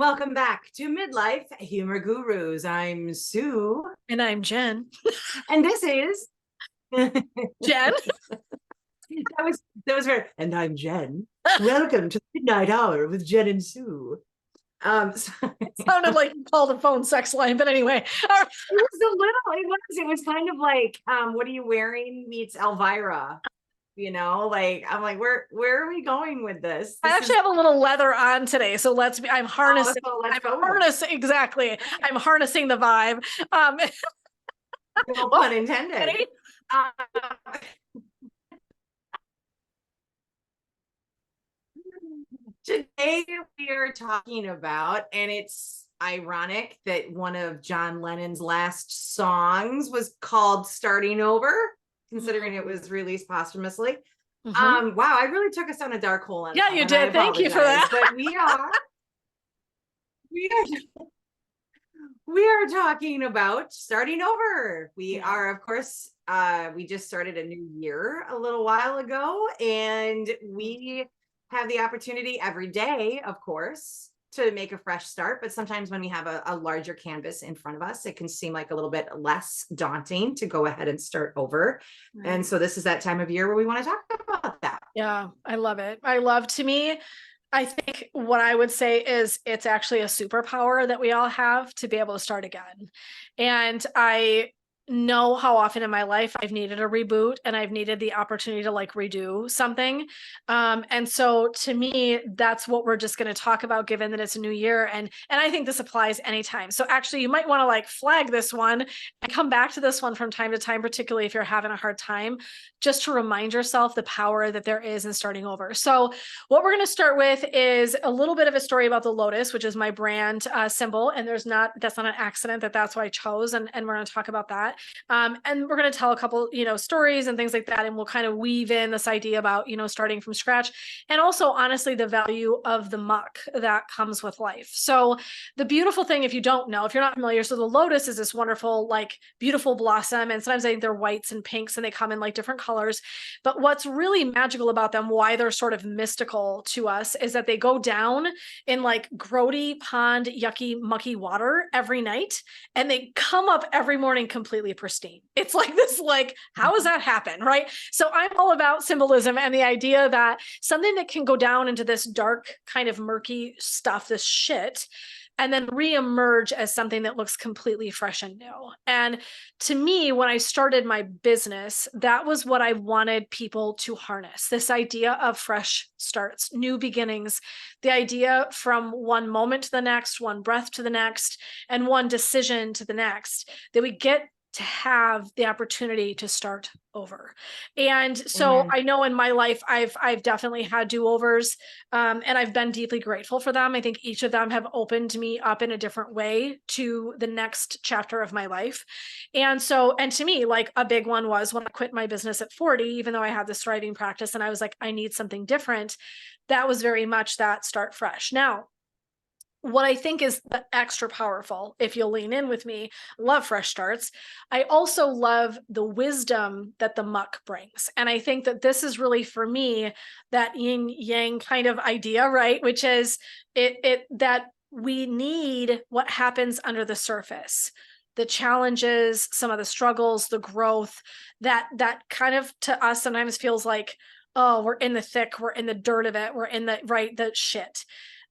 welcome back to Midlife Humor Gurus. I'm Sue. And I'm Jen. And this is Jen? that was very, and I'm Jen. Welcome to the Midnight Hour with Jen and Sue. So, it sounded like you called a phone sex line, but anyway. it was kind of like what are you wearing meets Elvira. I'm like, where are we going with this? I actually have a little leather on today, so I'm harnessing. Exactly. I'm harnessing the vibe. No pun intended. Today we are talking about, and it's ironic that one of John Lennon's last songs was called Starting Over, considering it was released posthumously. Wow, I really took us down a dark hole. Yeah, you did. Thank you for that. But we are talking about starting over. We are, of course, we just started a new year a little while ago, and we have the opportunity every day, of course, to make a fresh start. But sometimes when we have a larger canvas in front of us, it can seem like a little bit less daunting to go ahead and start over. Right. And so this is that time of year where we want to talk about that. Yeah, I love it. I think what I would say is it's actually a superpower that we all have to be able to start again. And I know how often in my life I've needed a reboot and I've needed the opportunity to redo something. And so to me, that's what we're just going to talk about, given that it's a new year. And I think this applies anytime. So actually you might want to flag this one and come back to this one from time to time, particularly if you're having a hard time, just to remind yourself the power that there is in starting over. So what we're going to start with is a little bit of a story about the lotus, which is my brand symbol. And that's not an accident that's what I chose. And we're going to talk about that. And we're going to tell a couple, stories and things like that. And we'll kind of weave in this idea about, starting from scratch. And also, honestly, the value of the muck that comes with life. So the beautiful thing, if you don't know, if you're not familiar, so the lotus is this wonderful, beautiful blossom. And sometimes I think they're whites and pinks and they come in different colors. But what's really magical about them, why they're sort of mystical to us, is that they go down in grody pond, yucky, mucky water every night. And they come up every morning completely pristine. It's this, how does that happen? Right. So I'm all about symbolism and the idea that something that can go down into this dark kind of murky stuff, this shit, and then reemerge as something that looks completely fresh and new. And to me, when I started my business, that was what I wanted people to harness, this idea of fresh starts, new beginnings, the idea from one moment to the next, one breath to the next, and one decision to the next, that we get to have the opportunity to start over. And so I know in my life, I've definitely had do-overs, and I've been deeply grateful for them. I think each of them have opened me up in a different way to the next chapter of my life. And to me, a big one was when I quit my business at 40, even though I had this thriving practice and I was like, I need something different. That was very much that start fresh. Now, what I think is the extra powerful, if you'll lean in with me, love fresh starts. I also love the wisdom that the muck brings. And I think that this is really, for me, that yin yang kind of idea, right? Which is that we need what happens under the surface, the challenges, some of the struggles, the growth, that kind of to us sometimes feels like, oh, we're in the thick, we're in the dirt of it, we're in the shit.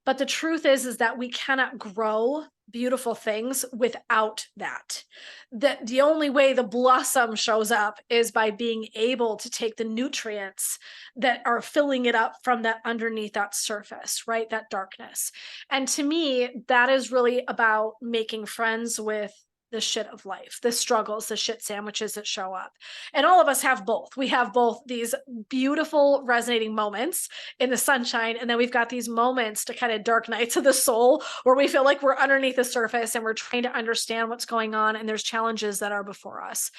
But the truth is that we cannot grow beautiful things without that. That the only way the blossom shows up is by being able to take the nutrients that are filling it up from that underneath that surface, right? That darkness. And to me, that is really about making friends with the shit of life, the struggles, the shit sandwiches that show up. And all of us have both. We have both these beautiful resonating moments in the sunshine. And then we've got these moments to kind of dark nights of the soul where we feel like we're underneath the surface and we're trying to understand what's going on. And there's challenges that are before us.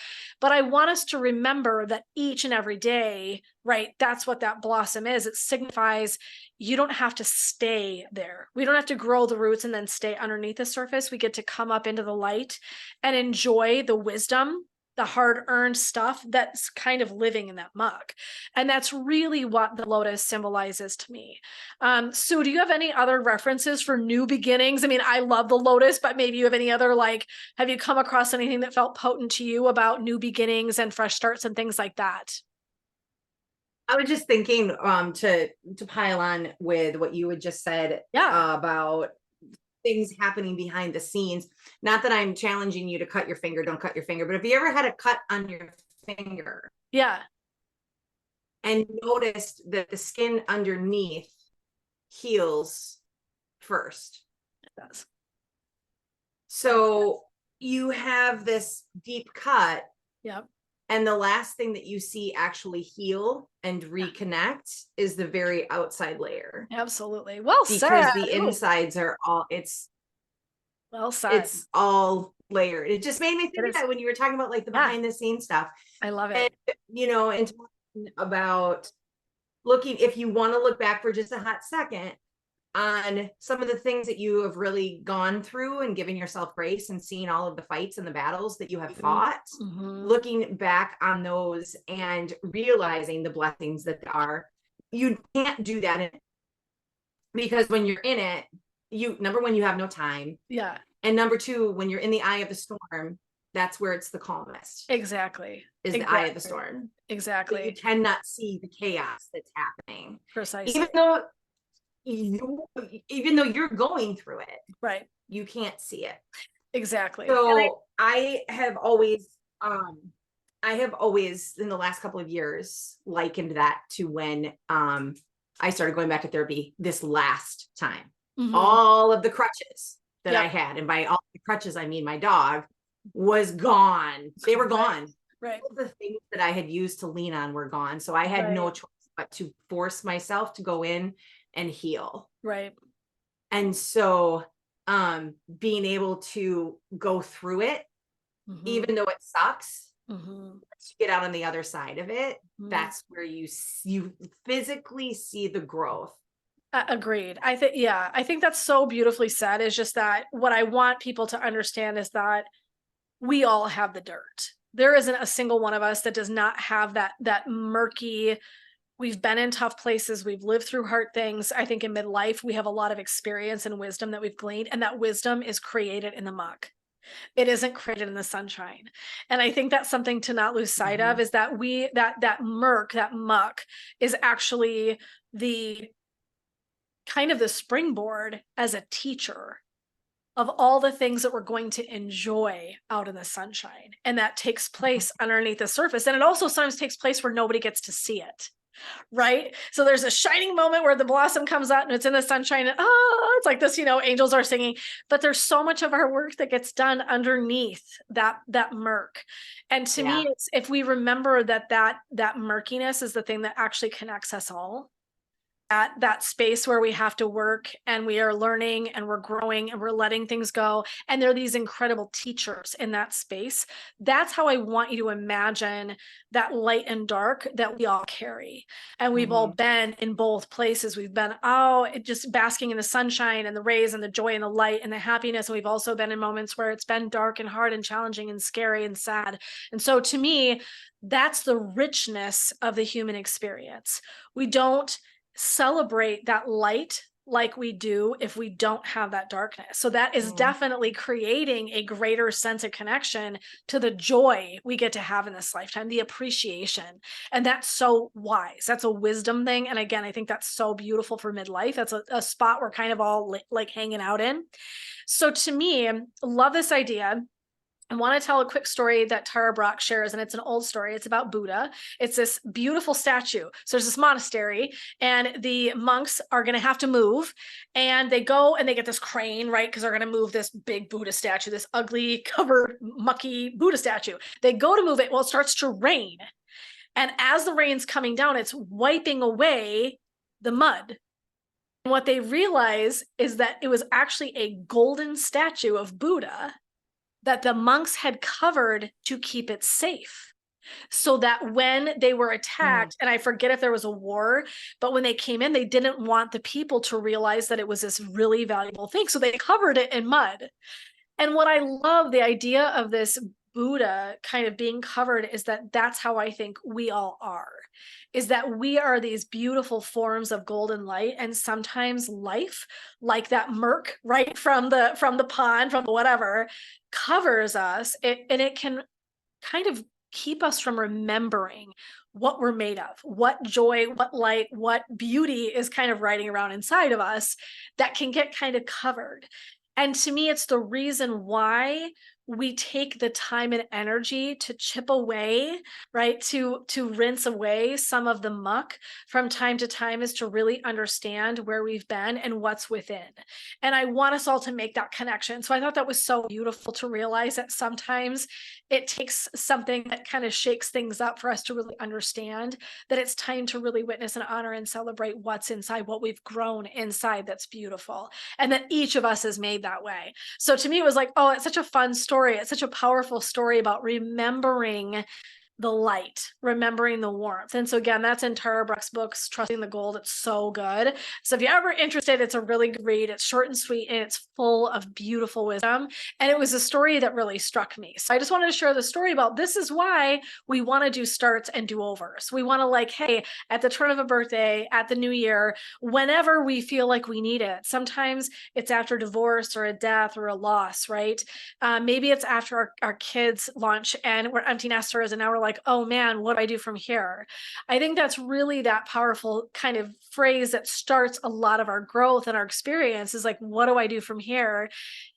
But I want us to remember that each and every day, right? That's what that blossom is. It signifies you don't have to stay there. We don't have to grow the roots and then stay underneath the surface. We get to come up into the light and enjoy the wisdom the hard-earned stuff that's kind of living in that muck. And that's really what the lotus symbolizes to me. Sue, do you have any other references for new beginnings? I mean, I love the lotus, but maybe you have any other, like, have you come across anything that felt potent to you about new beginnings and fresh starts and things like that? I was just thinking to pile on with what you had just said Yeah. about things happening behind the scenes. Not that I'm challenging you to cut your finger, don't cut your finger, but if you ever had a cut on your finger Yeah. and noticed that the skin underneath heals first. It does. So you have this deep cut. Yep. And the last thing that you see actually heal and reconnect is the very outside layer. Absolutely. Well said. Because the Ooh, insides are all, well said. it's all layered. It just made me think of that when you were talking about like the Yeah. behind the scenes stuff. I love And, it. you know, and talking about looking, if you want to look back for just a hot second on some of the things that you have really gone through and giving yourself grace and seeing all of the fights and the battles that you have fought, looking back on those and realizing the blessings that are, you can't do that because when you're in it, you, number one, you have no time. Yeah. And number two, when you're in the eye of the storm, that's where it's the calmest. Exactly. Is the eye of the storm. Exactly. So you cannot see the chaos that's happening. Precisely. Even though you're going through it, right, you can't see it. Exactly. So I have always in the last couple of years likened that to when I started going back to therapy this last time. All of the crutches that I had, and by all the crutches I mean my dog, was gone. They were gone. Right. All the things that I had used to lean on were gone. So I had no choice but to force myself to go in and heal. Right. And so being able to go through it, even though it sucks, you get out on the other side of it, that's where you physically see the growth. Agreed. I think that's so beautifully said. Is just that what I want people to understand is that we all have the dirt. There isn't a single one of us that does not have that murky. We've been in tough places. We've lived through hard things. I think in midlife, we have a lot of experience and wisdom that we've gleaned, and that wisdom is created in the muck. It isn't created in the sunshine. And I think that's something to not lose sight of, is that that muck is actually the kind of the springboard as a teacher of all the things that we're going to enjoy out in the sunshine. And that takes place underneath the surface. And it also sometimes takes place where nobody gets to see it. Right. So there's a shining moment where the blossom comes out and it's in the sunshine. And, it's like this, angels are singing, but there's so much of our work that gets done underneath that murk. And to me, it's, if we remember that murkiness is the thing that actually connects us all, at that space where we have to work and we are learning and we're growing and we're letting things go. And there are these incredible teachers in that space. That's how I want you to imagine that light and dark that we all carry. And we've all been in both places. We've been, just basking in the sunshine and the rays and the joy and the light and the happiness. And we've also been in moments where it's been dark and hard and challenging and scary and sad. And so to me, that's the richness of the human experience. We don't celebrate that light like we do if we don't have that darkness. So that is definitely creating a greater sense of connection to the joy we get to have in this lifetime, the appreciation. And that's so wise. That's a wisdom thing. And again, I think that's so beautiful for midlife. That's a spot we're kind of all like hanging out in. So to me, love this idea. I want to tell a quick story that Tara Brach shares, and it's an old story. It's about Buddha. It's this beautiful statue. So there's this monastery, and the monks are going to have to move, and they go and they get this crane, right? Because they're going to move this big Buddha statue, this ugly, covered, mucky Buddha statue. They go to move it. Well, it starts to rain. And as the rain's coming down, it's wiping away the mud. And what they realize is that it was actually a golden statue of Buddha that the monks had covered to keep it safe. So that when they were attacked, and I forget if there was a war, but when they came in, they didn't want the people to realize that it was this really valuable thing. So they covered it in mud. And what I love, the idea of this Buddha kind of being covered is that that's how I think we all are, is that we are these beautiful forms of golden light. And sometimes life, like that murk, right, from the pond, from whatever, covers us. And it can kind of keep us from remembering what we're made of, what joy, what light, what beauty is kind of riding around inside of us that can get kind of covered. And to me, it's the reason why we take the time and energy to chip away, right? To rinse away some of the muck from time to time, is to really understand where we've been and what's within. And I want us all to make that connection. So I thought that was so beautiful to realize that sometimes it takes something that kind of shakes things up for us to really understand that it's time to really witness and honor and celebrate what's inside, what we've grown inside that's beautiful, and that each of us is made that way. So to me, it was like, oh, it's such a fun story. It's such a powerful story about remembering the light, remembering the warmth. And so again, that's in Tara Brach's books, Trusting the Gold. It's so good. So if you're ever interested, it's a really good read. It's short and sweet, and it's full of beautiful wisdom. And it was a story that really struck me. So I just wanted to share the story about this is why we want to do starts and do-overs. We want to, like, hey, at the turn of a birthday, at the new year, whenever we feel like we need it. Sometimes it's after divorce or a death or a loss, right? Maybe it's after our kids launch and we're empty nesters, and now we're like, oh man, what do I do from here? I think that's really that powerful kind of phrase that starts a lot of our growth and our experience, is like, what do I do from here?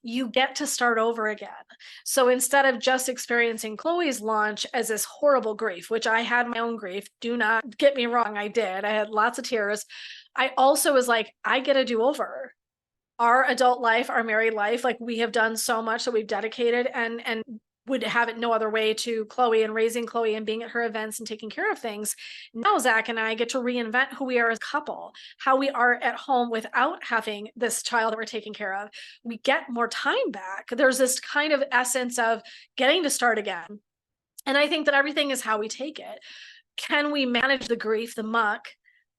You get to start over again. So instead of just experiencing Chloe's launch as this horrible grief, which I had my own grief, do not get me wrong, I did. I had lots of tears. I also was like, I get a do-over. Our adult life, our married life, like, we have done so much that we've dedicated and would have it no other way to Chloe and raising Chloe and being at her events and taking care of things. Now Zach and I get to reinvent who we are as a couple, how we are at home without having this child that we're taking care of. We get more time back. There's this kind of essence of getting to start again. And I think that everything is how we take it. Can we manage the grief, the muck,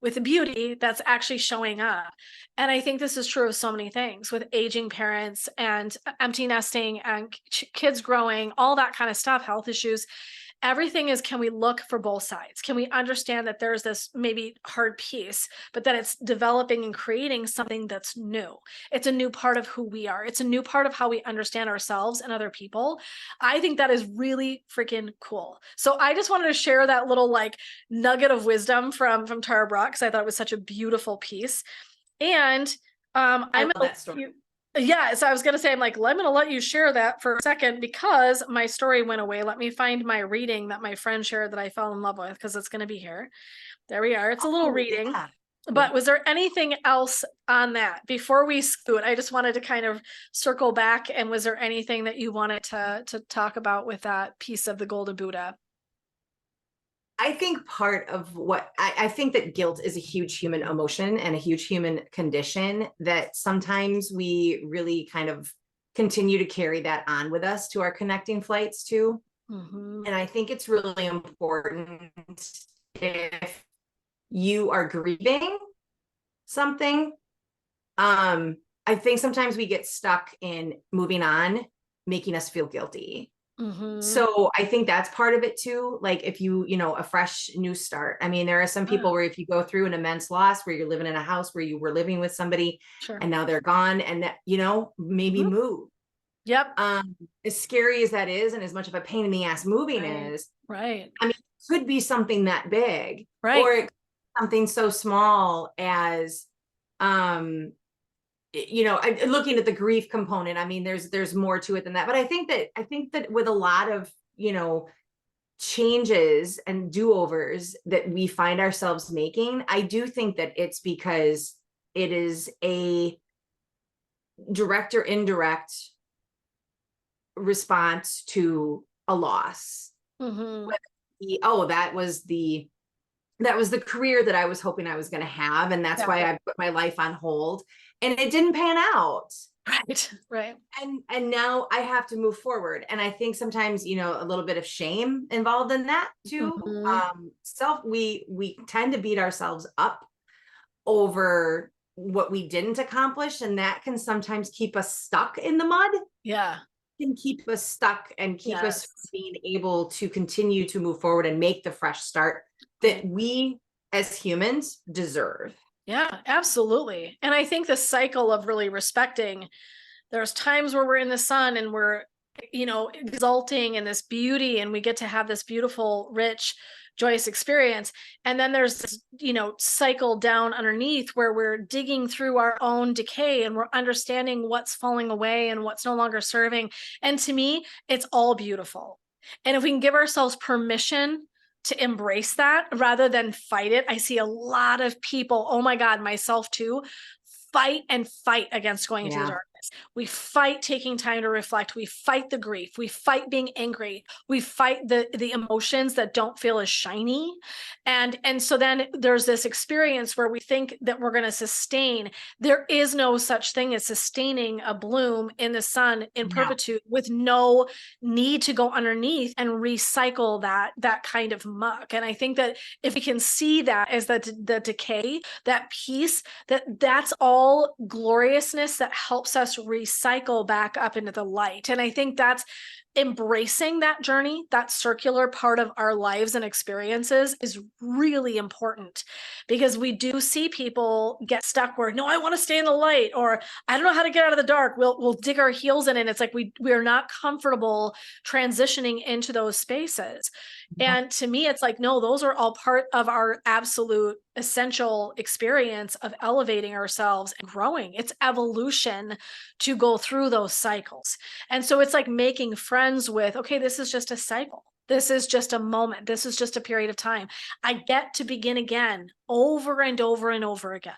with the beauty that's actually showing up? And I think this is true of so many things with aging parents and empty nesting and kids growing, all that kind of stuff, health issues. Everything is, can we look for both sides? Can we understand that there's this maybe hard piece, but that it's developing and creating something that's new? It's a new part of who we are. It's a new part of how we understand ourselves and other people. I think that is really freaking cool. So I just wanted to share that little like nugget of wisdom from Tara Brach, because I thought it was such a beautiful piece. And I love that story. yeah, so I was gonna say, I'm gonna let you share that for a second because my story went away. Let me find my reading that my friend shared that I fell in love with, because it's gonna be here. There we are. It's a little reading. Yeah. But was there anything else on that before we scoot? I just wanted to kind of circle back. And was there anything that you wanted to talk about with that piece of the Golden Buddha? I think part of what I think that guilt is a huge human emotion and a huge human condition that sometimes we really kind of continue to carry that on with us to our connecting flights too. Mm-hmm. And I think it's really important, if you are grieving something. I think sometimes we get stuck in moving on, making us feel guilty. Mm-hmm. So I think that's part of it too. Like if a fresh new start. I mean, there are some people where if you go through an immense loss, where you're living in a house where you were living with somebody, Sure. and now they're gone, and that, maybe Mm-hmm. move. Yep. As scary as that is, and as much of a pain in the ass moving Right. is, Right. I mean, it could be something that big, Right. or it could be something so small as, looking at the grief component. I mean, there's more to it than that. But I think that with a lot of, changes and do-overs that we find ourselves making, I do think that it's because it is a direct or indirect response to a loss. Mm-hmm. That was the career that I was hoping I was going to have, and that's why I put my life on hold, and it didn't pan out. Right. Right. And now I have to move forward. And I think sometimes, a little bit of shame involved in that too. Mm-hmm. We tend to beat ourselves up over what we didn't accomplish, and that can sometimes keep us stuck in the mud. Yeah. can keep us stuck and keep us Yes. from being able to continue to move forward and make the fresh start that we as humans deserve. Yeah, absolutely. And I think the cycle of really respecting, there's times where we're in the sun and we're, exulting in this beauty and we get to have this beautiful, rich, joyous experience. And then there's this, cycle down underneath where we're digging through our own decay and we're understanding what's falling away and what's no longer serving. And to me, it's all beautiful. And if we can give ourselves permission to embrace that rather than fight it, I see a lot of people, oh my God, myself too, fight and fight against going into the Yeah. darkness. We fight taking time to reflect. We fight the grief. We fight being angry. We fight the emotions that don't feel as shiny. And so then there's this experience where we think that we're going to sustain. There is no such thing as sustaining a bloom in the sun in No. perpetuity with no need to go underneath and recycle that kind of muck. And I think that if we can see that as the decay, that piece, that's all gloriousness that helps us recycle back up into the light. And I think that's embracing that journey, that circular part of our lives and experiences is really important, because we do see people get stuck where, no, I want to stay in the light, or I don't know how to get out of the dark. We'll dig our heels in, and it's like we're not comfortable transitioning into those spaces. And to me, it's like, no, those are all part of our absolute essential experience of elevating ourselves and growing. It's evolution to go through those cycles. And so it's like making friends with, okay, this is just a cycle. This is just a moment. This is just a period of time. I get to begin again over and over and over again,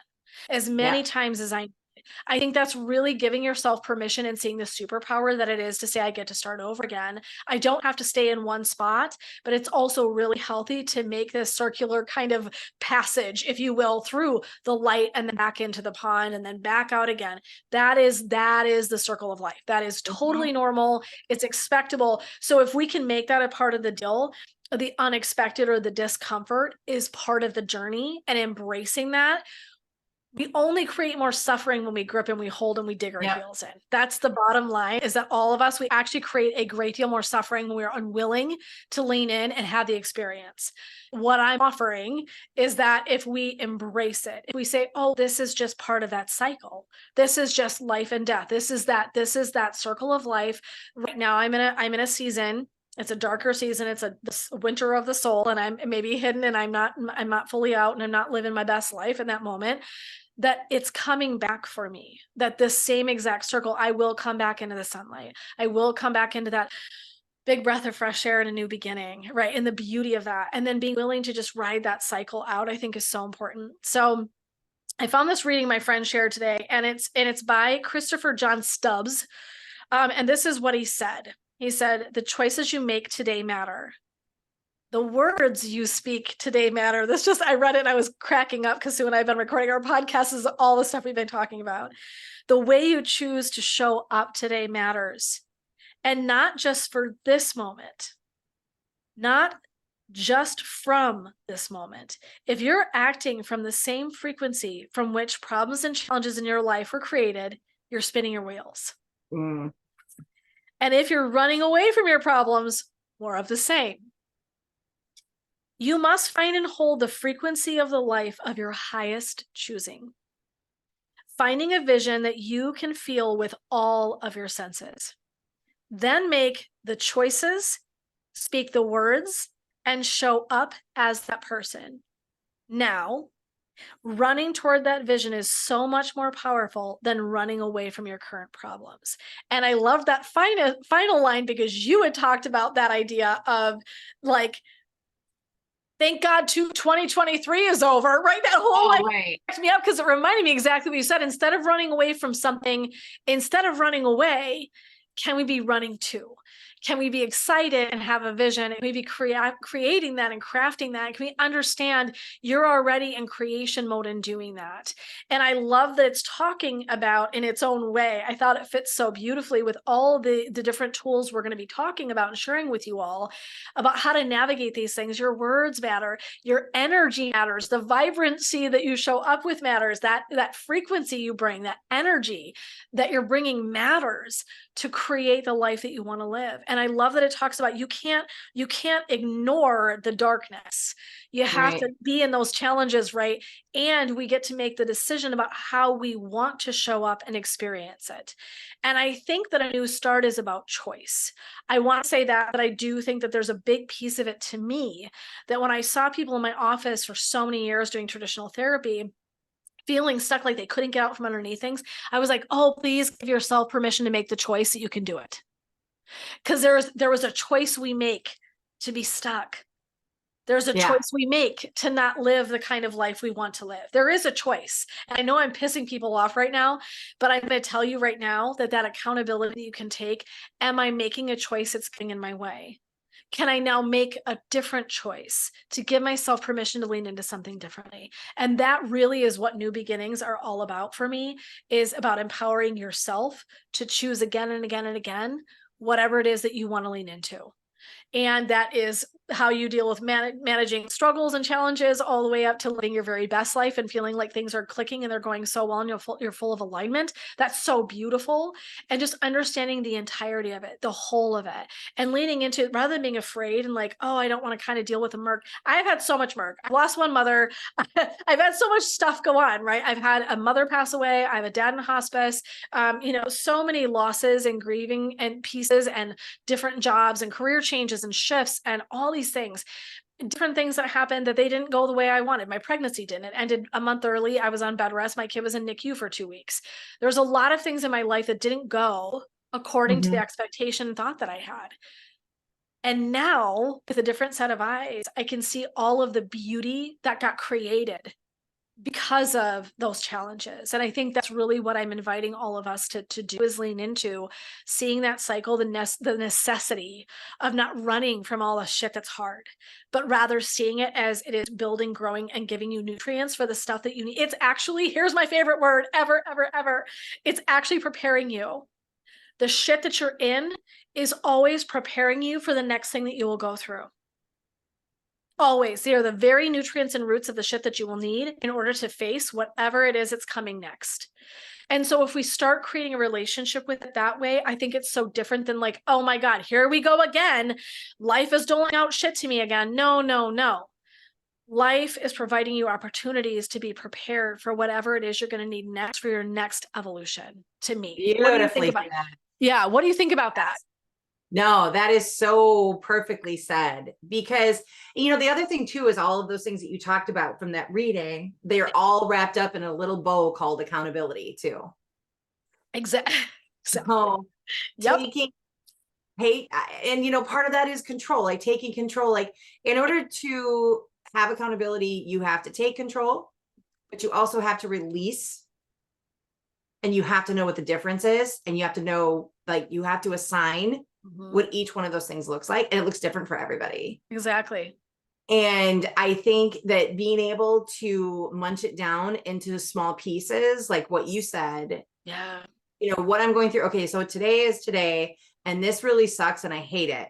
as many Yeah. times as I think that's really giving yourself permission and seeing the superpower that it is to say, I get to start over again. I don't have to stay in one spot, but it's also really healthy to make this circular kind of passage, if you will, through the light and then back into the pond and then back out again. That is the circle of life. That is totally normal. It's expectable. So if we can make that a part of the deal, the unexpected or the discomfort is part of the journey, and embracing that, we only create more suffering when we grip and we hold and we dig our heels in. That's the bottom line, is that all of us, we actually create a great deal more suffering when we're unwilling to lean in and have the experience. What I'm offering is that if we embrace it, if we say, oh, this is just part of that cycle. This is just life and death. This is that circle of life. Right now I'm in a season. It's a darker season. It's a winter of the soul, and I'm maybe hidden, and I'm not fully out, and I'm not living my best life in that moment. That it's coming back for me, that this same exact circle, I will come back into the sunlight. I will come back into that big breath of fresh air and a new beginning, right? And the beauty of that. And then being willing to just ride that cycle out, I think is so important. So I found this reading my friend shared today, and it's by Christopher John Stubbs. And this is what he said. He said, the choices you make today matter. The words you speak today matter. I read it and I was cracking up, because Sue and I have been recording our podcast is all the stuff we've been talking about. The way you choose to show up today matters. And not just for this moment, not just from this moment. If you're acting from the same frequency from which problems and challenges in your life were created, you're spinning your wheels. And if you're running away from your problems, more of the same. You must find and hold the frequency of the life of your highest choosing, finding a vision that you can feel with all of your senses. Then make the choices, speak the words, and show up as that person. Now, running toward that vision is so much more powerful than running away from your current problems. And I love that final line, because you had talked about that idea of like, thank God 2023 is over, right? That whole backed me up, because it reminded me exactly what you said. Instead of running away from something, instead of running away, can we be running to? Can we be excited and have a vision? And maybe creating that and crafting that? Can we understand you're already in creation mode and doing that? And I love that it's talking about in its own way. I thought it fits so beautifully with all the different tools we're going to be talking about and sharing with you all about how to navigate these things. Your words matter. Your energy matters. The vibrancy that you show up with matters. That frequency you bring, that energy that you're bringing matters to create the life that you want to live. And I love that it talks about you can't ignore the darkness. You have Right. to be in those challenges, right? And we get to make the decision about how we want to show up and experience it. And I think that a new start is about choice. I want to say that, but I do think that there's a big piece of it to me that when I saw people in my office for so many years doing traditional therapy, feeling stuck like they couldn't get out from underneath things, I was like, oh, please give yourself permission to make the choice that you can do it. Because there was a choice we make to be stuck. There's a Yeah. choice we make to not live the kind of life we want to live. There is a choice. And I know I'm pissing people off right now, but I'm going to tell you right now that accountability you can take. Am I making a choice that's getting in my way? Can I now make a different choice to give myself permission to lean into something differently? And that really is what new beginnings are all about for me, is about empowering yourself to choose again and again and again, whatever it is that you want to lean into. And that is how you deal with managing struggles and challenges, all the way up to living your very best life and feeling like things are clicking and they're going so well and you're full of alignment. That's so beautiful. And just understanding the entirety of it, the whole of it, and leaning into it rather than being afraid and like, oh, I don't want to kind of deal with the murk. I've had so much murk. I've lost one mother. I've had so much stuff go on, right? I've had a mother pass away. I have a dad in hospice. So many losses and grieving and pieces and different jobs and career changes and shifts and all these things, different things that happened that they didn't go the way I wanted. My pregnancy didn't. It ended a month early. I was on bed rest. My kid was in NICU for 2 weeks. There's a lot of things in my life that didn't go according to the expectation and thought that I had. And now, with a different set of eyes, I can see all of the beauty that got created because of those challenges. And I think that's really what I'm inviting all of us to do, is lean into seeing that cycle, the necessity of not running from all the shit that's hard, but rather seeing it as it is building, growing, and giving you nutrients for the stuff that you need. It's actually, here's my favorite word ever, ever, ever. It's actually preparing you. The shit that you're in is always preparing you for the next thing that you will go through. Always. They are the very nutrients and roots of the shit that you will need in order to face whatever it is that's coming next. And so if we start creating a relationship with it that way, I think it's so different than like, oh my God, here we go again. Life is doling out shit to me again. No, no, no. Life is providing you opportunities to be prepared for whatever it is you're going to need next for your next evolution, to me. What do you think Beautifully about said. Yeah, what do you think about that? No, that is so perfectly said. Because, the other thing too is all of those things that you talked about from that reading, they're all wrapped up in a little bow called accountability too. Exactly. So Yep. taking, hey, and part of that is control, like taking control. Like, in order to have accountability, you have to take control, but you also have to release, and you have to know what the difference is, and you have to know, like, you have to assign what each one of those things looks like, and it looks different for everybody. Exactly. And I think that being able to munch it down into small pieces, like what you said, Yeah. what I'm going through. Okay, so today is today, and this really sucks, and I hate it.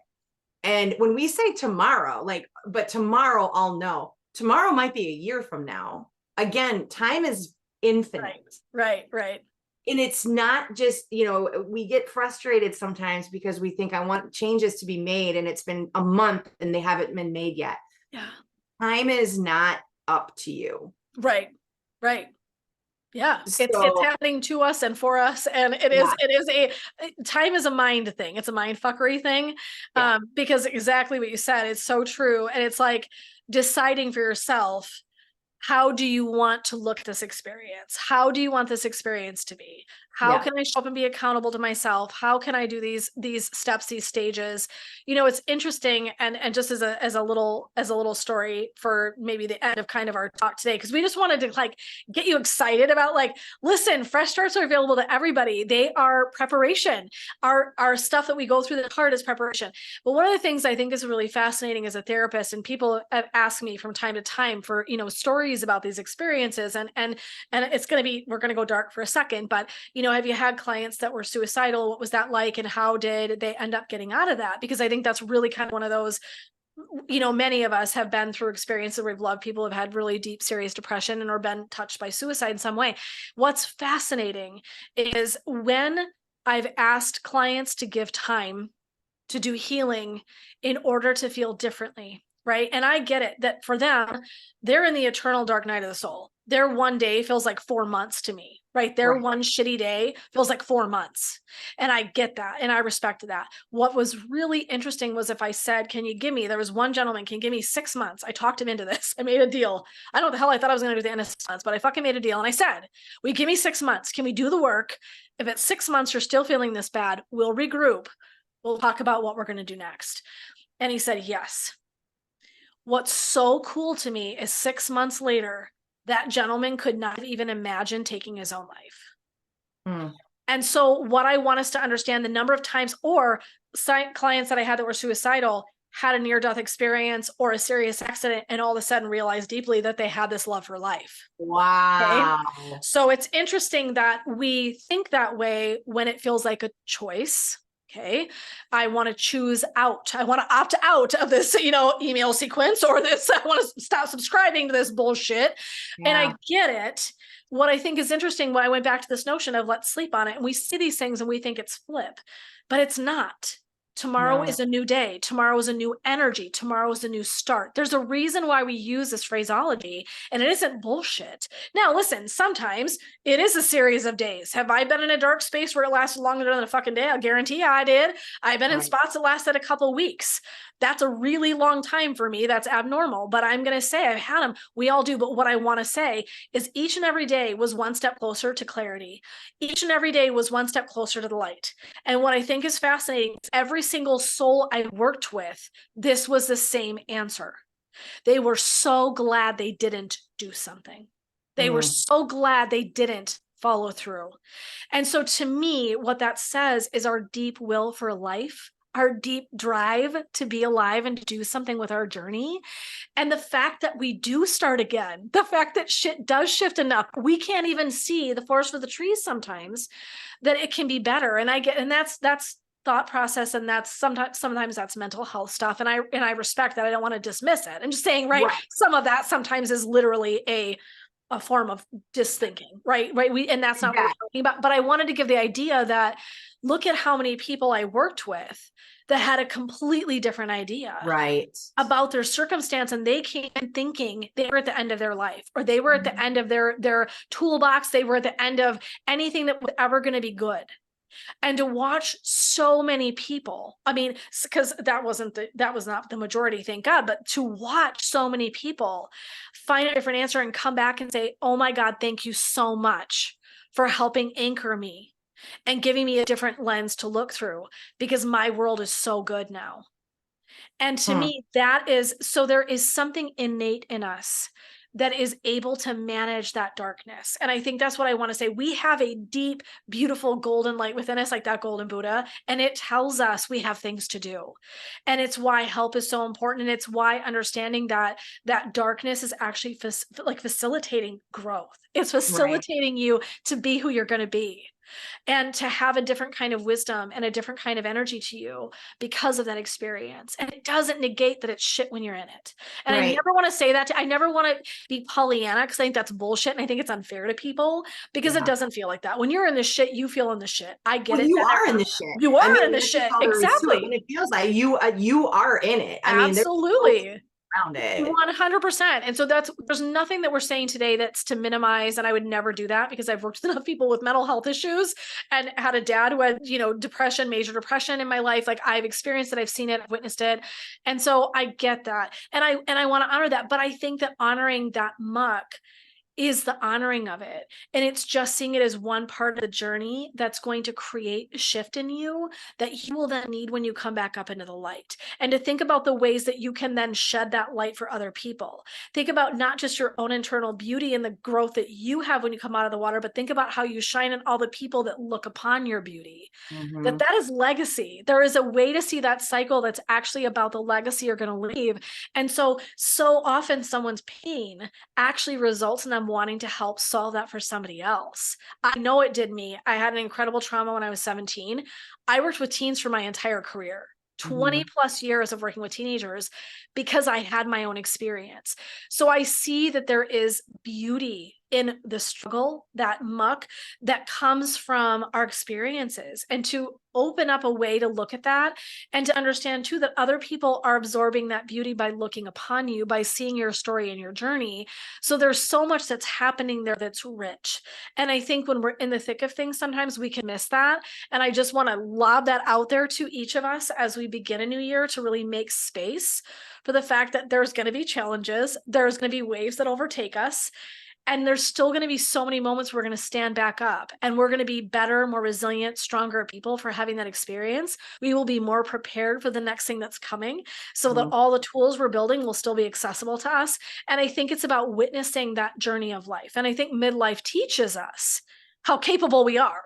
And when we say tomorrow, but tomorrow I'll know. Tomorrow might be a year from now. Again, time is infinite. Right. And it's not just, we get frustrated sometimes because we think I want changes to be made, and it's been a month and they haven't been made yet. Yeah. Time is not up to you. Right. Yeah. So, It's happening to us and for us. And it is time is a mind thing. It's a mind fuckery thing. yeah. Because exactly what you said, it's so true. And it's like deciding for yourself, how do you want to look at this experience? How do you want this experience to be? How can I show up and be accountable to myself? How can I do these steps, these stages? It's interesting, and just as a little story for maybe the end of kind of our talk today, because we just wanted to like get you excited about, like, listen, fresh starts are available to everybody. They are preparation. Our stuff that we go through that's hard is preparation. But one of the things I think is really fascinating as a therapist, and people have asked me from time to time for stories about these experiences, and it's going to be, we're going to go dark for a second, but have you had clients that were suicidal? What was that like, and how did they end up getting out of that? Because I think that's really kind of one of those, many of us have been through experiences where we've loved people who've had really deep, serious depression and or been touched by suicide in some way. What's fascinating is when I've asked clients to give time to do healing in order to feel differently. Right. And I get it that for them, they're in the eternal dark night of the soul. Their one day feels like 4 months to me, right? Their Right. one shitty day feels like 4 months. And I get that. And I respect that. What was really interesting was if I said, can you give me, there was one gentleman, can you give me 6 months? I talked him into this. I made a deal. I don't know what the hell I thought I was going to do at the end of 6 months, but I fucking made a deal. And I said, we give me 6 months. Can we do the work? If at 6 months you're still feeling this bad, we'll regroup. We'll talk about what we're going to do next. And he said, yes. What's so cool to me is 6 months later, that gentleman could not even imagine taking his own life. Mm. And so what I want us to understand, the number of times, or clients that I had that were suicidal had a near-death experience or a serious accident and all of a sudden realized deeply that they had this love for life. Wow. Okay? So it's interesting that we think that way when it feels like a choice. Okay. I want to choose out. I want to opt out of this, email sequence or this. I want to stop subscribing to this bullshit. Yeah. And I get it. What I think is interesting when I went back to this notion of let's sleep on it, and we see these things and we think it's flip, but it's not. Tomorrow is a new day. Tomorrow is a new energy. Tomorrow is a new start. There's a reason why we use this phraseology, and it isn't bullshit. Now, listen, sometimes it is a series of days. Have I been in a dark space where it lasted longer than a fucking day? I'll guarantee I did. I've been in spots that lasted a couple weeks. That's a really long time for me. That's abnormal, but I'm going to say I've had them. We all do. But what I want to say is each and every day was one step closer to clarity. Each and every day was one step closer to the light. And what I think is fascinating is every single soul I worked with, this was the same answer. They were so glad they didn't do something. They were so glad they didn't follow through. And so to me, what that says is our deep will for life, our deep drive to be alive and to do something with our journey. And the fact that we do start again, the fact that shit does shift enough, we can't even see the forest for the trees sometimes, that it can be better. And that's thought process. And that's sometimes that's mental health stuff. And I respect that. I don't want to dismiss it. I'm just saying, right. Some of that sometimes is literally a form of disthinking, right? And that's not what we're talking about. But I wanted to give the idea that look at how many people I worked with that had a completely different idea about their circumstance. And they came thinking they were at the end of their life, or they were at the end of their toolbox. They were at the end of anything that was ever going to be good. And to watch so many people, I mean, because that was not the majority, thank God, but to watch so many people find a different answer and come back and say, oh my God, thank you so much for helping anchor me and giving me a different lens to look through, because my world is so good now. And to me, there is something innate in us that is able to manage that darkness. And I think that's what I want to say. We have a deep, beautiful golden light within us, like that golden Buddha, and it tells us we have things to do. And it's why help is so important. And it's why understanding that darkness is actually facilitating growth. It's facilitating you to be who you're going to be, and to have a different kind of wisdom and a different kind of energy to you because of that experience. And it doesn't negate that it's shit when you're in it. And I never want to say that. I never want to be Pollyanna, because I think that's bullshit. And I think it's unfair to people, because it doesn't feel like that. When you're in the shit, you feel in the shit. I get it. You are in the shit. You are in the shit. Exactly. And it feels like you are in it. I mean, absolutely. Around it 100%. And so there's nothing that we're saying today that's to minimize, and I would never do that, because I've worked with enough people with mental health issues and had a dad who had, depression, major depression in my life. Like, I've experienced it, I've seen it, I've witnessed it. And so I get that. And I want to honor that. But I think that honoring that muck is the honoring of it. And it's just seeing it as one part of the journey that's going to create a shift in you that you will then need when you come back up into the light. And to think about the ways that you can then shed that light for other people. Think about not just your own internal beauty and the growth that you have when you come out of the water, but think about how you shine on all the people that look upon your beauty. That is legacy. There is a way to see that cycle that's actually about the legacy you're going to leave. And so often someone's pain actually results in them wanting to help solve that for somebody else. I know it did me. I had an incredible trauma when I was 17. I worked with teens for my entire career, 20 plus years of working with teenagers, because I had my own experience. So I see that there is beauty in the struggle, that muck that comes from our experiences, and to open up a way to look at that and to understand too that other people are absorbing that beauty by looking upon you, by seeing your story and your journey. So there's so much that's happening there that's rich. And I think when we're in the thick of things, sometimes we can miss that. And I just want to lob that out there to each of us as we begin a new year, to really make space for the fact that there's going to be challenges, there's going to be waves that overtake us. And there's still going to be so many moments we're going to stand back up, and we're going to be better, more resilient, stronger people for having that experience. We will be more prepared for the next thing that's coming, so that all the tools we're building will still be accessible to us. And I think it's about witnessing that journey of life. And I think midlife teaches us how capable we are.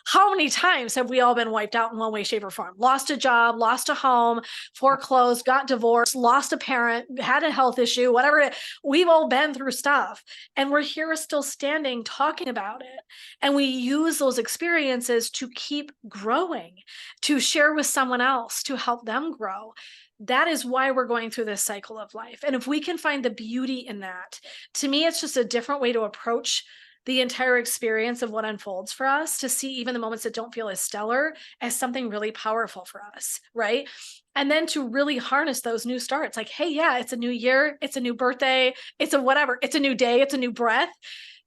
How many times have we all been wiped out in one way, shape, or form? Lost a job, lost a home, foreclosed, got divorced, lost a parent, had a health issue, whatever. We've all been through stuff. And we're here still standing, talking about it. And we use those experiences to keep growing, to share with someone else, to help them grow. That is why we're going through this cycle of life. And if we can find the beauty in that, to me, it's just a different way to approach the entire experience of what unfolds for us, to see even the moments that don't feel as stellar as something really powerful for us, right? And then to really harness those new starts, like, hey, yeah, it's a new year, it's a new birthday, it's a whatever, it's a new day, it's a new breath,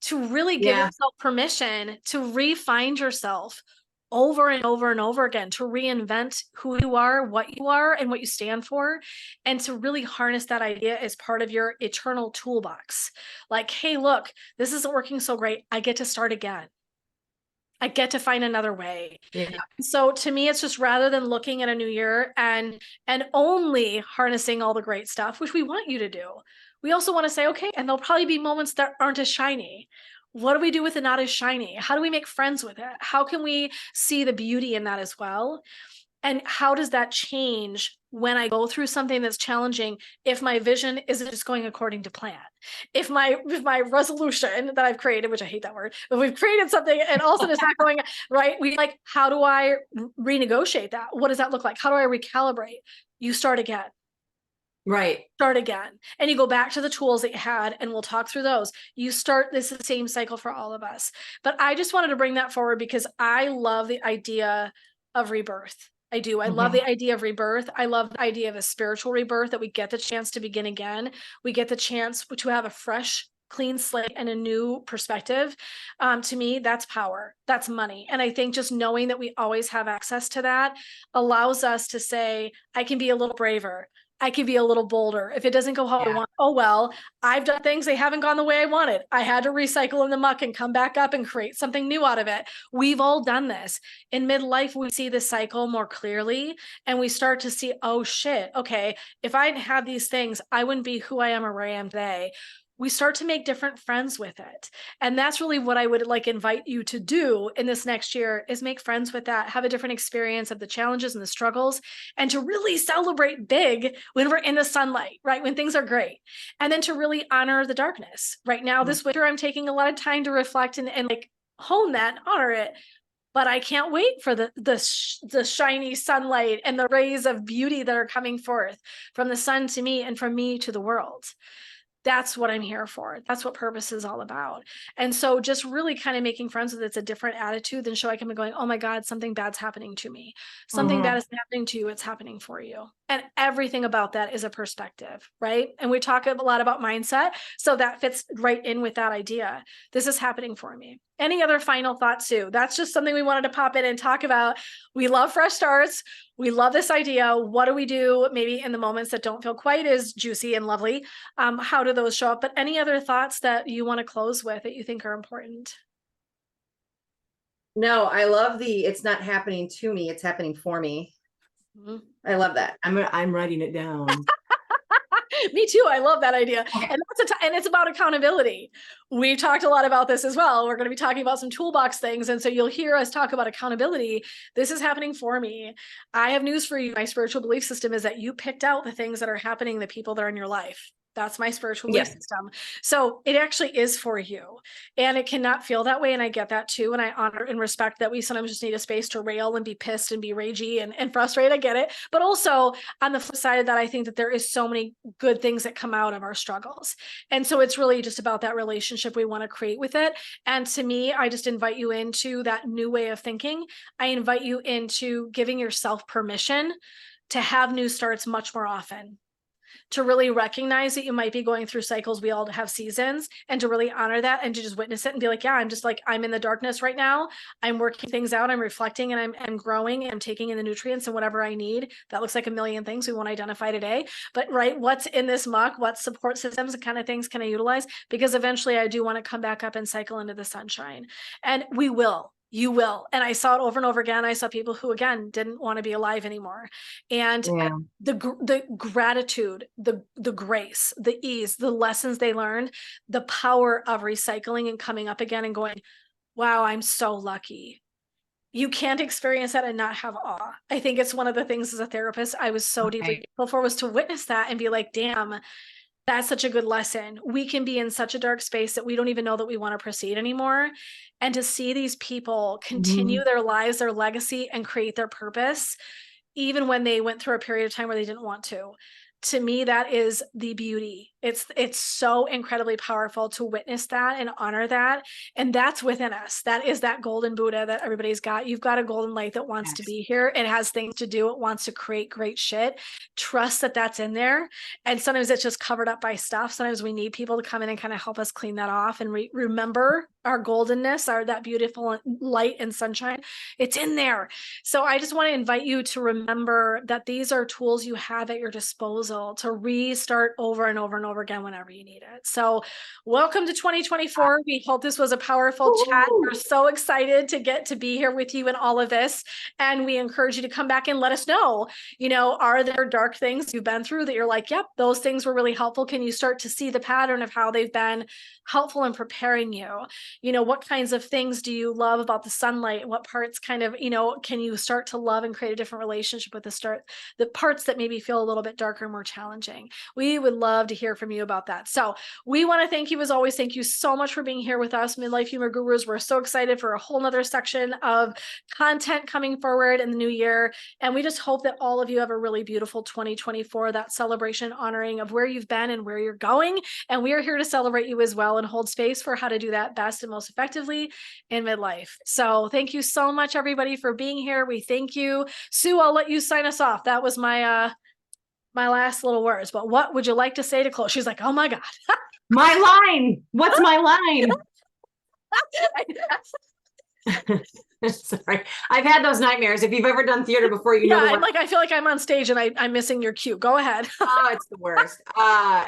to really give yourself permission to re-find yourself over and over and over again, to reinvent who you are, and what you stand for, and to really harness that idea as part of your eternal toolbox. Like, hey, look, this isn't working so great. I get to start again. I get to find another way. Yeah. So to me, it's just, rather than looking at a new year and only harnessing all the great stuff, which we want you to do, we also want to say, okay, and there'll probably be moments that aren't as shiny. What do we do with the not as shiny? How do we make friends with it? How can we see the beauty in that as well? And how does that change when I go through something that's challenging, if my vision isn't just going according to plan? If my resolution that I've created, which I hate that word, but we've created something and also it's not going right, how do I renegotiate that? What does that look like? How do I recalibrate? You start again. Right. Start again. And you go back to the tools that you had, and we'll talk through those. You start, this is the same cycle for all of us. But I just wanted to bring that forward because I love the idea of rebirth. I do. I love the idea of rebirth. I love the idea of a spiritual rebirth, that we get the chance to begin again. We get the chance to have a fresh, clean slate and a new perspective. To me, that's power. That's money. And I think just knowing that we always have access to that allows us to say, I can be a little braver. I can be a little bolder. If it doesn't go how I want, oh, well, I've done things, they haven't gone the way I wanted. I had to recycle in the muck and come back up and create something new out of it. We've all done this. In midlife, we see the cycle more clearly, and we start to see, oh shit, okay, if I hadn't had these things, I wouldn't be who I am or where I am today. We start to make different friends with it. And that's really what I would invite you to do in this next year, is make friends with that, have a different experience of the challenges and the struggles, and to really celebrate big when we're in the sunlight, right? When things are great. And then to really honor the darkness. Right now, this winter, I'm taking a lot of time to reflect and hone that, honor it. But I can't wait for the shiny sunlight and the rays of beauty that are coming forth from the sun to me and from me to the world. That's what I'm here for. That's what purpose is all about. And so just really kind of making friends with it's a different attitude than showing up and going, oh my God, something bad's happening to me. Something bad is happening to you. It's happening for you. And everything about that is a perspective, right? And we talk a lot about mindset. So that fits right in with that idea. This is happening for me. Any other final thoughts, Sue? That's just something we wanted to pop in and talk about. We love fresh starts. We love this idea. What do we do maybe in the moments that don't feel quite as juicy and lovely? How do those show up? But any other thoughts that you want to close with that you think are important? No, I love it's not happening to me, it's happening for me. I love that. I'm writing it down. Me too. I love that idea. Okay. And and it's about accountability. We've talked a lot about this as well. We're going to be talking about some toolbox things. And so you'll hear us talk about accountability. This is happening for me. I have news for you. My spiritual belief system is that you picked out the things that are happening, the people that are in your life. That's my spiritual belief Yes. system. So it actually is for you. And it cannot feel that way. And I get that too. And I honor and respect that we sometimes just need a space to rail and be pissed and be ragey and frustrated. I get it. But also on the flip side of that, I think that there is so many good things that come out of our struggles. And so it's really just about that relationship we want to create with it. And to me, I just invite you into that new way of thinking. I invite you into giving yourself permission to have new starts much more often, to really recognize that you might be going through cycles. We all have seasons, and to really honor that and to just witness it and be like, yeah, I'm just like, I'm in the darkness right now. I'm working things out. I'm reflecting and I'm growing and I'm taking in the nutrients and whatever I need. That looks like a million things we won't identify today, but right. What's in this muck? What support systems and kind of things can I utilize? Because eventually I do want to come back up and cycle into the sunshine, and we will. You will. And I saw it over and over again. I saw people who, again, didn't want to be alive anymore. And Yeah. the gratitude, the grace, the ease, the lessons they learned, the power of recycling and coming up again and going, wow, I'm so lucky. You can't experience that and not have awe. I think it's one of the things as a therapist I was so deeply grateful for, was to witness that and be like, damn, that's such a good lesson. We can be in such a dark space that we don't even know that we want to proceed anymore. And to see these people continue their lives, their legacy, and create their purpose, even when they went through a period of time where they didn't want to me, that is the beauty. It's so incredibly powerful to witness that and honor that. And that's within us. That is that golden Buddha that everybody's got. You've got a golden light that wants to be here. It has things to do. It wants to create great shit. Trust that that's in there. And sometimes it's just covered up by stuff. Sometimes we need people to come in and kind of help us clean that off and remember our goldenness, that beautiful light and sunshine. It's in there. So I just want to invite you to remember that these are tools you have at your disposal to restart over and over and over again whenever you need it. So welcome to 2024. We hope this was a powerful chat. We're so excited to get to be here with you in all of this. And we encourage you to come back and let us know, are there dark things you've been through that you're like, yep, those things were really helpful? Can you start to see the pattern of how they've been helpful in preparing you? What kinds of things do you love about the sunlight? What parts kind of, can you start to love and create a different relationship with the parts that maybe feel a little bit darker, more challenging? We would love to hear from you about that. So we want to thank you as always. Thank you so much for being here with us, Midlife Humor Gurus. We're so excited for a whole nother section of content coming forward in the new year. And we just hope that all of you have a really beautiful 2024, that celebration, honoring of where you've been and where you're going. And we are here to celebrate you as well and hold space for how to do that best and most effectively in midlife. So thank you so much, everybody, for being here. We thank you. Sue, I'll let you sign us off. That was my last little words, but what would you like to say to close? She's like, oh my God. My line. What's my line? Sorry. I've had those nightmares. If you've ever done theater before, you know. I feel like I'm on stage and I'm missing your cue. Go ahead. Oh, it's the worst.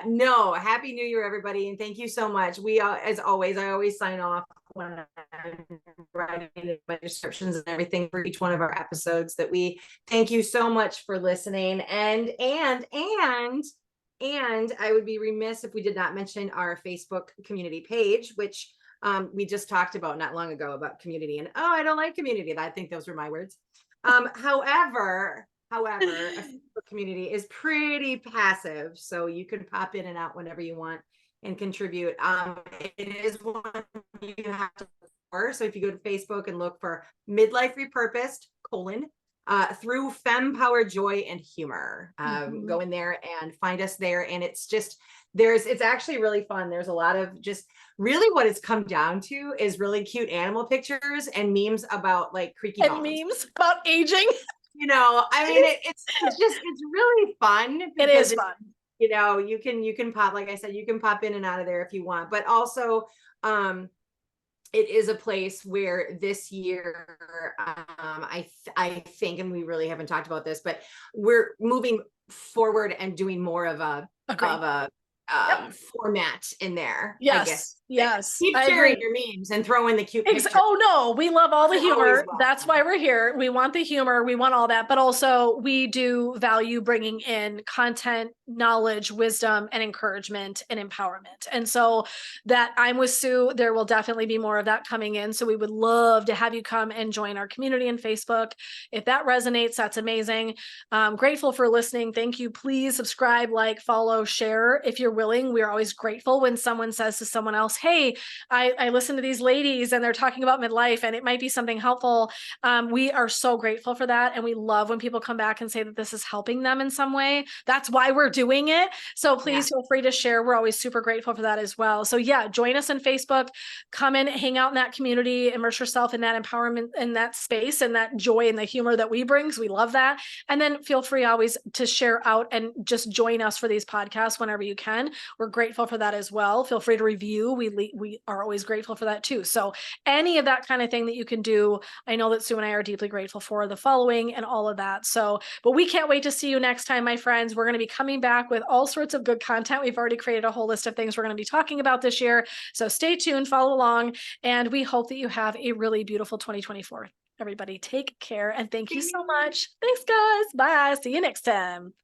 No, happy New Year, everybody. And thank you so much. We, as always, I always sign off when I'm writing my descriptions and everything for each one of our episodes, that we thank you so much for listening. And I would be remiss if we did not mention our Facebook community page, which we just talked about not long ago, about community. And I don't like community. I think those were my words. However, a Facebook community is pretty passive, so you can pop in and out whenever you want and contribute. It is one you have to look for. So if you go to Facebook and look for Midlife Repurposed : through Femme Power, Joy, and Humor, go in there and find us there. And it's just, it's actually really fun. There's a lot of just really what it's come down to is really cute animal pictures and memes about like creaky bones. Memes about aging. I mean, it's really fun. It is fun. You can pop, like I said, you can pop in and out of there if you want, but also, it is a place where this year, I think, and we really haven't talked about this, but we're moving forward and doing more of a format in there. Yes. I guess Yes, Keep I sharing agree. your memes and throw in the cute pictures. Oh no, we love all the Always humor. That's why welcome. we're here. We want the humor. We want all that, but also we do value bringing in content, knowledge, wisdom, and encouragement and empowerment. And so that I'm with Sue, there will definitely be more of that coming in. So we would love to have you come and join our community in Facebook. If that resonates, that's amazing. Grateful for listening. Thank you. Please subscribe, like, follow, share if you're willing. We're always grateful when someone says to someone else, hey, I listen to these ladies and they're talking about midlife and it might be something helpful. We are so grateful for that. And we love when people come back and say that this is helping them in some way. That's why we're doing it. So please feel free to share. We're always super grateful for that as well. So yeah, join us on Facebook, come in, hang out in that community, immerse yourself in that empowerment, in that space, and that joy and the humor that we bring. So we love that. And then feel free always to share out and just join us for these podcasts whenever you can. We're grateful for that as well. Feel free to review. We are always grateful for that too. So any of that kind of thing that you can do, I know that Sue and I are deeply grateful for the following and all of that. So, but we can't wait to see you next time, my friends. We're going to be coming back with all sorts of good content. We've already created a whole list of things we're going to be talking about this year. So stay tuned, follow along, and we hope that you have a really beautiful 2024. Everybody take care and thank you so much. Thanks, guys. Bye. See you next time.